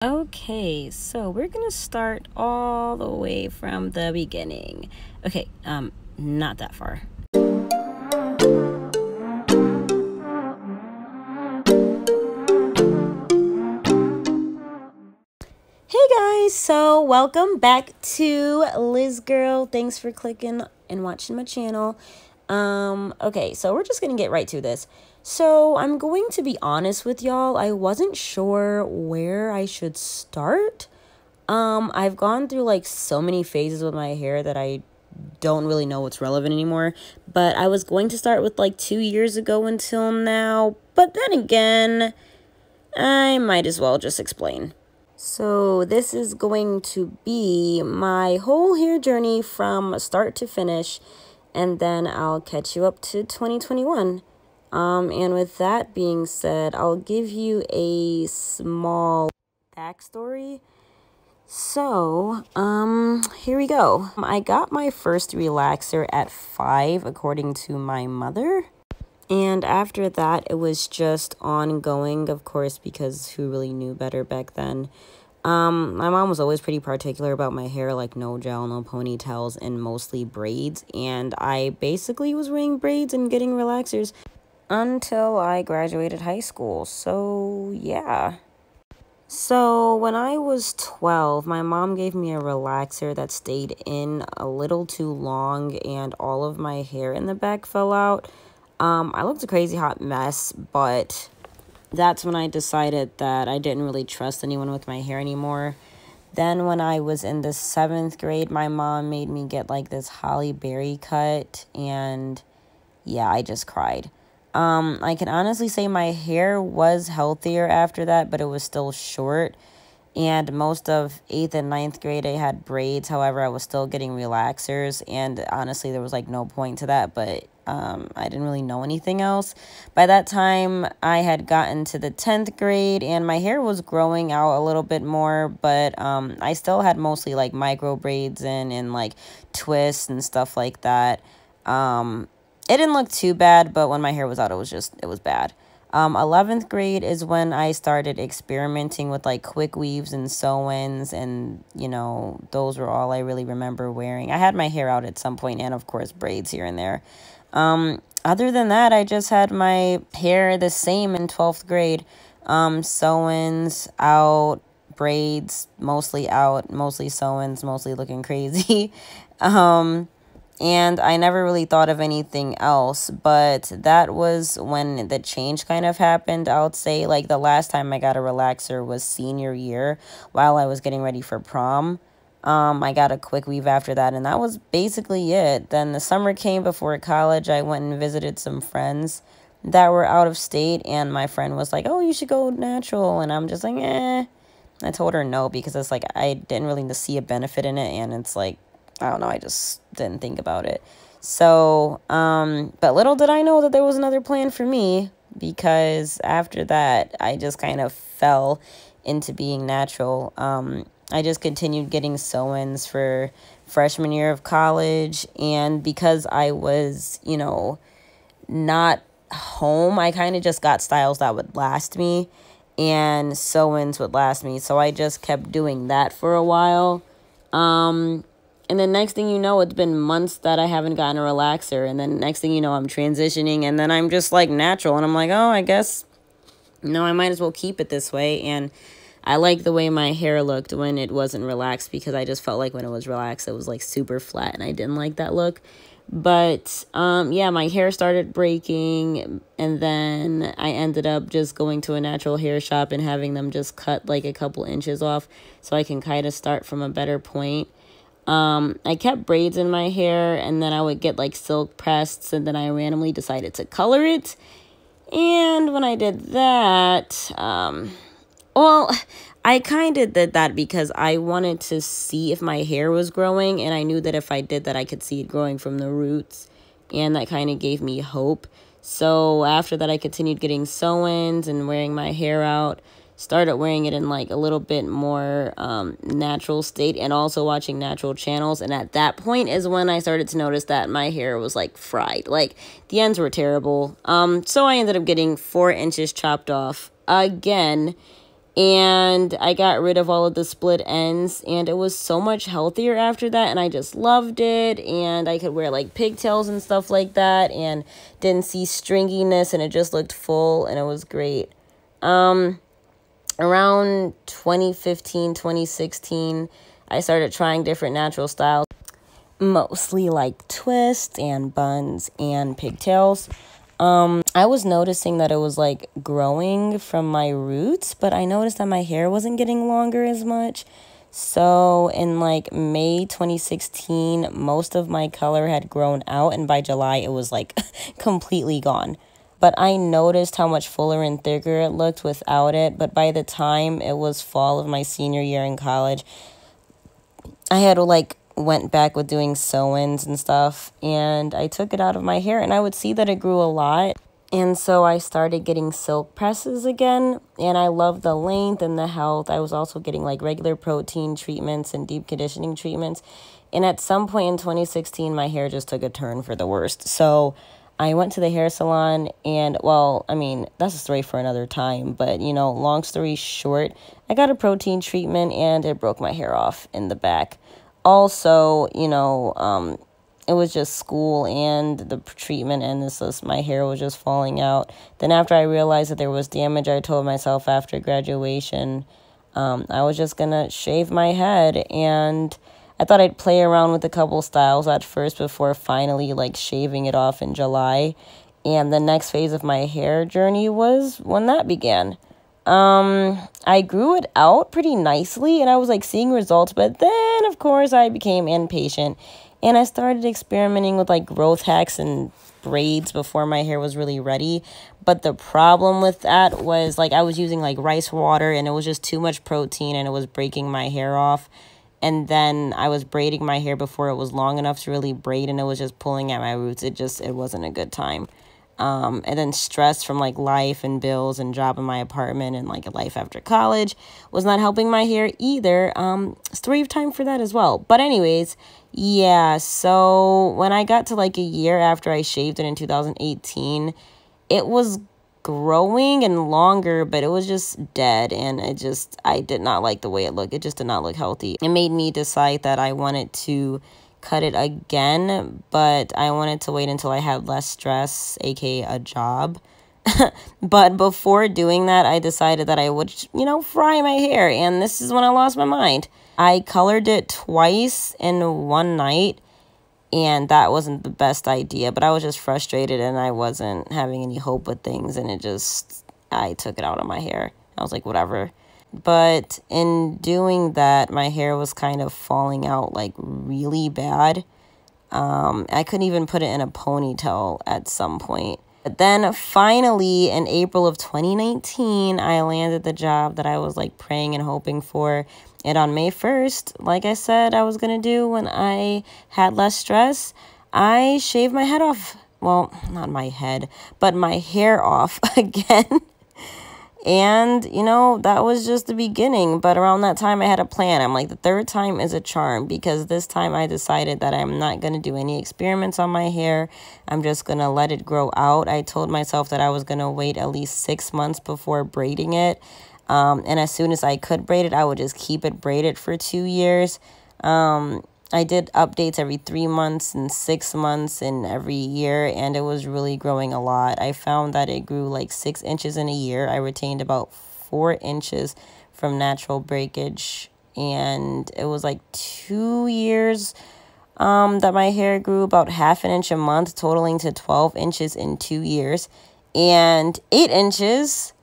Okay, so we're gonna start all the way from the beginning. Okay, not that far. Hey guys, so welcome back to Liz Girl. Thanks for clicking and watching my channel. Okay, so we're just gonna get right to this. So I'm going to be honest with y'all. I wasn't sure where I should start. I've gone through like so many phases with my hair that I don't really know what's relevant anymore. But I was going to start with like 2 years ago until now. But then again, I might as well just explain. So this is going to be my whole hair journey from start to finish, and then I'll catch you up to 2021. And with that being said, I'll give you a small backstory. So, here we go. I got my first relaxer at 5, according to my mother. And after that, it was just ongoing, of course, because who really knew better back then? My mom was always pretty particular about my hair, like no gel, no ponytails, and mostly braids. And I basically was wearing braids and getting relaxers until I graduated high school. So, yeah. So, when I was 12, my mom gave me a relaxer that stayed in a little too long, and all of my hair in the back fell out. I looked a crazy hot mess, but that's when I decided that I didn't really trust anyone with my hair anymore. Then when I was in the 7th grade, my mom made me get like this Holly Berry cut, and yeah, I just cried. I can honestly say my hair was healthier after that, but it was still short. And most of 8th and 9th grade, I had braids. However, I was still getting relaxers. And honestly, there was like no point to that. But I didn't really know anything else. By that time, I had gotten to the 10th grade. And my hair was growing out a little bit more. But I still had mostly like micro braids in and like twists and stuff like that. It didn't look too bad. But when my hair was out, it was bad. 11th grade is when I started experimenting with like quick weaves and sew-ins, and those were all I really remember wearing. I had my hair out at some point, and of course braids here and there. Other than that, I just had my hair the same in 12th grade. Sew-ins out, braids mostly out, mostly sew-ins, mostly looking crazy. And I never really thought of anything else, but that was when the change kind of happened. I would say like the last time I got a relaxer was senior year while I was getting ready for prom. I got a quick weave after that, and that was basically it. Then the summer came before college. I went and visited some friends that were out of state, and my friend was like, oh, you should go natural. And I'm just like, eh. I told her no, because it's like I didn't really see a benefit in it, and it's like, I don't know, I just didn't think about it. So, but little did I know that there was another plan for me, because after that, I just kind of fell into being natural. I just continued getting sew-ins for freshman year of college, and because I was, not home, I kind of just got styles that would last me, and sew-ins would last me, so I just kept doing that for a while. And then next thing you know, it's been months that I haven't gotten a relaxer. And then next thing you know, I'm transitioning. And then I'm just like natural. And I'm like, oh, I guess, I might as well keep it this way. And I like the way my hair looked when it wasn't relaxed, because I just felt like when it was relaxed, it was like super flat. And I didn't like that look. But, yeah, my hair started breaking. And then I ended up just going to a natural hair shop and having them just cut like a couple inches off so I can kind of start from a better point. I kept braids in my hair, and then I would get like silk pressed, and then I randomly decided to color it. And when I did that, well, I kind of did that because I wanted to see if my hair was growing, and I knew that if I did that, I could see it growing from the roots, and that kind of gave me hope. So after that, I continued getting sew-ins and wearing my hair out. Started wearing it in like a little bit more natural state, and also watching natural channels. And at that point is when I started to notice that my hair was like fried. Like the ends were terrible. So I ended up getting 4 inches chopped off again. And I got rid of all of the split ends, and it was so much healthier after that, and I just loved it. And I could wear like pigtails and stuff like that, and didn't see stringiness, and it just looked full, and it was great. Around 2015, 2016, I started trying different natural styles, mostly like twists and buns and pigtails. I was noticing that it was like growing from my roots, but I noticed that my hair wasn't getting longer as much. So in like May 2016, most of my color had grown out, and by July it was like completely gone. But I noticed how much fuller and thicker it looked without it. But by the time it was fall of my senior year in college, I had like went back with doing sew-ins and stuff, and I took it out of my hair, and I would see that it grew a lot. And so I started getting silk presses again, and I loved the length and the health. I was also getting like regular protein treatments and deep conditioning treatments. And at some point in 2016, my hair just took a turn for the worst. So I went to the hair salon, and well, I mean, that's a story for another time, but you know, long story short, I got a protein treatment and it broke my hair off in the back. Also, you know, it was just school and the treatment, and my hair was just falling out. Then after I realized that there was damage, I told myself after graduation, I was just gonna shave my head, and I thought I'd play around with a couple styles at first before finally like shaving it off in July. And the next phase of my hair journey was when that began. I grew it out pretty nicely, and I was like seeing results, but then of course I became impatient, and I started experimenting with like growth hacks and braids before my hair was really ready. But the problem with that was like I was using like rice water, and it was just too much protein, and it was breaking my hair off. And then I was braiding my hair before it was long enough to really braid, and it was just pulling at my roots. It wasn't a good time. And then stress from like life and bills and job in my apartment and like a life after college was not helping my hair either. Story of time for that as well. But anyways, yeah, so when I got to like a year after I shaved it in 2018, it was growing and longer, but it was just dead, and I did not like the way it looked. It just did not look healthy. It made me decide that I wanted to cut it again, but I wanted to wait until I had less stress, aka a job. But before doing that, I decided that I would, you know, fry my hair, and this is when I lost my mind. I colored it twice in one night, and that wasn't the best idea, but I was just frustrated, and I wasn't having any hope with things, and I took it out of my hair. I was like, whatever. But in doing that, my hair was kind of falling out like really bad. I couldn't even put it in a ponytail at some point. But then finally in April of 2019, I landed the job that I was like praying and hoping for. And on May 1st, like I said I was going to do when I had less stress, I shaved my head off. Well, not my head, but my hair off again. And, you know, that was just the beginning. But around that time, I had a plan. I'm like, the third time is a charm, because this time I decided that I'm not going to do any experiments on my hair. I'm just going to let it grow out. I told myself that I was going to wait at least 6 months before braiding it. And as soon as I could braid it, I would just keep it braided for 2 years. I did updates every 3 months and 6 months and every year, and it was really growing a lot. I found that it grew like 6 inches in a year. I retained about 4 inches from natural breakage, and it was like 2 years that my hair grew about half an inch a month, totaling to 12 inches in 2 years, and 8 inches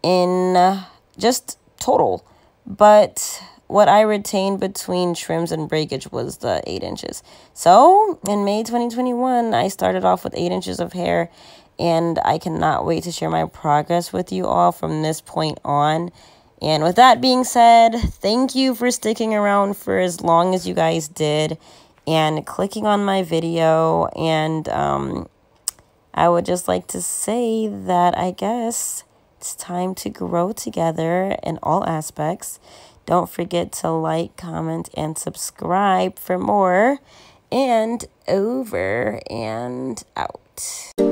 in just total. But what I retained between trims and breakage was the 8 inches. So in May 2021, I started off with 8 inches of hair, and I cannot wait to share my progress with you all from this point on. And with that being said, thank you for sticking around for as long as you guys did and clicking on my video. And I would just like to say that I guess it's time to grow together in all aspects. Don't forget to like, comment, and subscribe for more. And over and out.